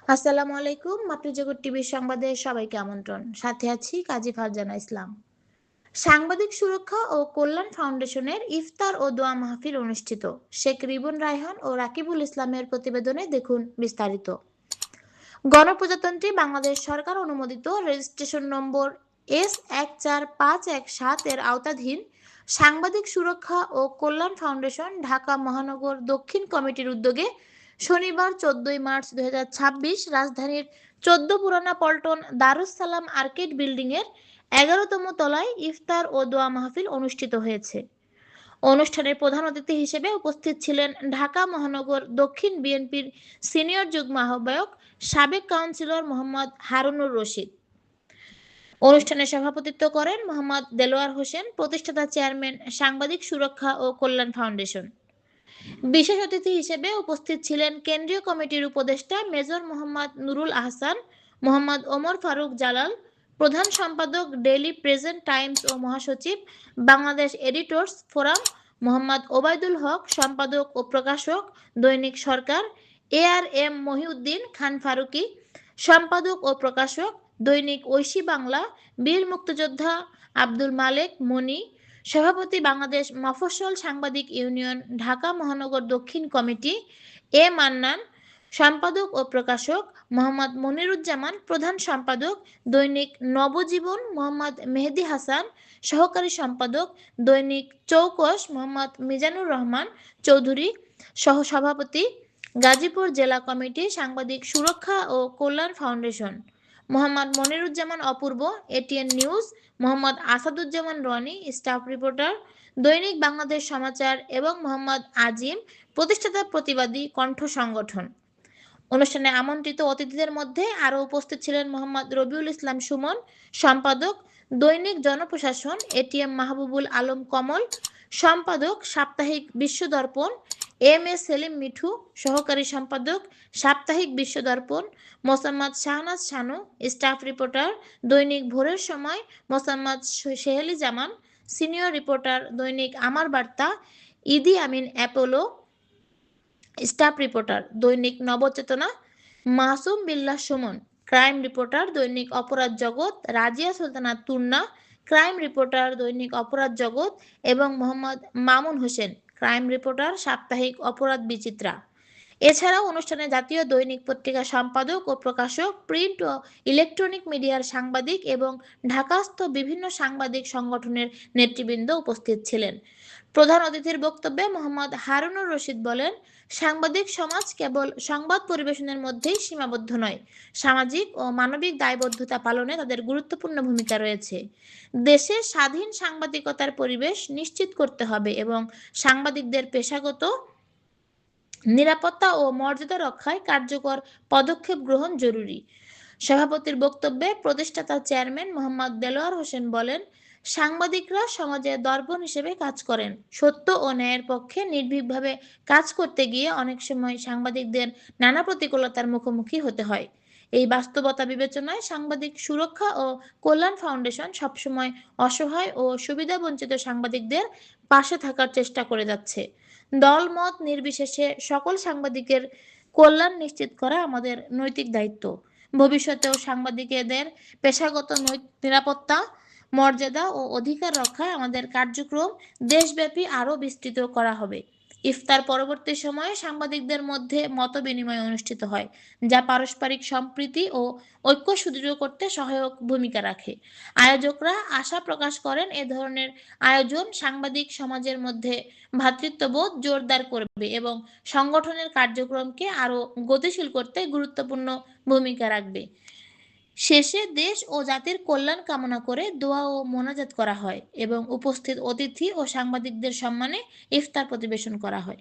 আসসালামু আলাইকুম। মাতৃজগৎ টিভির সংবাদে সবাইকে আমন্ত্রণ। সাথে আছি কাজী ফারজানা ইসলাম। সাংবাদিক সুরক্ষা ও কল্যাণ ফাউন্ডেশনের ইফতার ও দোয়া মাহফিল অনুষ্ঠিত। শেখ রিবন রায়হান ও রাকিবুল ইসলামের প্রতিবেদনে দেখুন বিস্তারিত। গণপ্রজাতন্ত্রী বাংলাদেশ সরকার অনুমোদিত রেজিস্ট্রেশন নম্বর S14517 এর আওতাধীন সাংবাদিক সুরক্ষা ও কল্যাণ ফাউন্ডেশন ঢাকা মহানগর দক্ষিণ কমিটির উদ্যোগে শনিবার 14 মার্চ 2026 রাজধানীর 14 পুরানা পল্টন দারুস সালাম আর্কেড বিল্ডিং এর 11তম তলায় ইফতার ও দোয়া মাহফিল অনুষ্ঠিত হয়েছে। অনুষ্ঠানের প্রধান অতিথি হিসেবে উপস্থিত ছিলেন ঢাকা মহানগর দক্ষিণ বিএনপির সিনিয়র যুগ্ম আহ্বায়ক সাবেক কাউন্সিলর মোহাম্মদ হারুনুর রশিদ। অনুষ্ঠানে সভাপতিত্ব করেন মোহাম্মদ দেলোয়ার হোসেন, প্রতিষ্ঠাতা চেয়ারম্যান, সাংবাদিক সুরক্ষা ও কল্যাণ ফাউন্ডেশন। বিশেষ অতিথি হিসেবে উপস্থিত ছিলেন কেন্দ্রীয় কমিটির উপদেষ্টা মেজর মোহাম্মদ নুরুল আহসান, মোহাম্মদ ওমর ফারুক জালাল, প্রধান সম্পাদক ডেইলি প্রেজেন্ট টাইমস ও মহাসচিব বাংলাদেশ এডিটর্স ফোরাম মোহাম্মদ ওবায়দুল হক, সম্পাদক ও প্রকাশক দৈনিক সরকার ARM মহিউদ্দিন খান ফারুকী, সম্পাদক ও প্রকাশক দৈনিক ঐশী বাংলা বীর মুক্তিযোদ্ধা আব্দুল মালেক মনি, সভাপতি বাংলাদেশ মফস্বল সাংবাদিক ইউনিয়ন ঢাকা মহানগর দক্ষিণ কমিটি মান্নান, সম্পাদক ও প্রকাশক মোহাম্মদ মনিরুজ্জামান, প্রধান সম্পাদক দৈনিক নবজীবন মোহাম্মদ মেহেদী হাসান, সহকারী সম্পাদক দৈনিক চৌকস মোহাম্মদ মিজানুর রহমান চৌধুরী, সহসভাপতি গাজীপুর জেলা কমিটি সাংবাদিক সুরক্ষা ও কল্যাণ foundation Mohammad Moniruzzaman Apurba, ATN news Mohammad Asaduzzaman Roni, staff reporter Dainik Bangladesh সমাচার এবং মোহাম্মদ আজিম, প্রতিষ্ঠাতা প্রতিবাদী কণ্ঠ সংগঠন। অনুষ্ঠানে আমন্ত্রিত অতিথিদের মধ্যে আরও উপস্থিত ছিলেন মোহাম্মদ রবিউল ইসলাম সুমন, সম্পাদক দৈনিক জনপ্রশাসন ATM মাহবুবুল আলম কমল, সম্পাদক সাপ্তাহিক বিশ্বদর্পণ MS সেলিম মিঠু, সহকারী সম্পাদক সাপ্তাহিক বিশ্বদর্পণ মোসাম্মদ শাহনাজ শানু, স্টাফ রিপোর্টার দৈনিক ভোরের সময় মোসাম্মদ সেহেলি জামান, সিনিয়র রিপোর্টার দৈনিক আমার বার্তা ইদি আমিন অ্যাপোলো, স্টাফ রিপোর্টার দৈনিক নবচেতনা মাসুম বিল্লাহ সুমন, ক্রাইম রিপোর্টার দৈনিক অপরাধ জগৎ রাজিয়া সুলতানা তুর্না, ক্রাইম রিপোর্টার দৈনিক অপরাধ জগৎ এবং মোহাম্মদ মামুন হোসেন, ক্রাইম রিপোর্টার সাপ্তাহিক অপরাধ বিচিত্রা। এছাড়াও অনুষ্ঠানে জাতীয় দৈনিক পত্রিকা সম্পাদক ও প্রকাশক, প্রিন্ট ও ইলেকট্রনিক মিডিয়ার সাংবাদিক এবং ঢাকাস্থ বিভিন্ন সাংবাদিক সংগঠনের নেতৃবৃন্দ উপস্থিত ছিলেন। প্রধান অতিথির বক্তব্যে মোহাম্মদ হারুনুর রশিদ বলেন, সাংবাদিক সমাজ কেবল সংবাদ পরিবেশনের মধ্যেই সীমাবদ্ধ নয়, সামাজিক ও মানবিক দায়বদ্ধতা পালনে তাদের গুরুত্বপূর্ণ ভূমিকা রয়েছে। দেশে স্বাধীন সাংবাদিকতার পরিবেশ নিশ্চিত করতে হবে এবং সাংবাদিকদের পেশাগত নিরাপত্তা ও মর্যাদা রক্ষায় কার্যকর পদক্ষেপ গ্রহণ জরুরি। সভাপতির বক্তব্যে প্রতিষ্ঠাতা চেয়ারম্যান মোহাম্মদ দেলোয়ার হোসেন বলেন, সাংবাদিকরা সমাজের দর্পণ হিসেবে কাজ করেন। সত্য ও ন্যায়ের পক্ষে নির্ভীকভাবে কাজ করতে গিয়ে অনেক সময় সাংবাদিকদের নানা প্রতিকূলতার মুখোমুখি হতে হয়। এই বাস্তবতা বিবেচনায় সাংবাদিক সুরক্ষা ও কল্যাণ ফাউন্ডেশন সবসময় অসহায় ও সুবিধাবঞ্চিত সাংবাদিকদের পাশে থাকার চেষ্টা করে যাচ্ছে। দলমত নির্বিশেষে সকল সাংবাদিকের কল্যাণ নিশ্চিত করা আমাদের নৈতিক দায়িত্ব। ভবিষ্যতেও সাংবাদিকদের পেশাগত নিরাপত্তা, মর্যাদা ও অধিকার রক্ষায় আমাদের কার্যক্রম দেশব্যাপী আরও বিস্তৃত করা হবে। ইফতার পরবর্তী সময়ে সাংবাদিকদের মধ্যে মতবিনিময় অনুষ্ঠিত হয়, যা পারস্পরিক সম্প্রীতি ও ঐক্য সুদৃঢ় করতে সহায়ক ভূমিকা রাখে। আয়োজকরা আশা প্রকাশ করেন, এ ধরনের আয়োজন সাংবাদিক সমাজের মধ্যে ভ্রাতৃত্ববোধ জোরদার করবে এবং সংগঠনের কার্যক্রমকে আরও গতিশীল করতে গুরুত্বপূর্ণ ভূমিকা রাখবে। শেষে দেশ ও জাতির কল্যাণ কামনা করে দোয়া ও মোনাজাত করা হয় এবং উপস্থিত অতিথি ও সাংবাদিকদের সম্মানে ইফতার পরিবেশন করা হয়।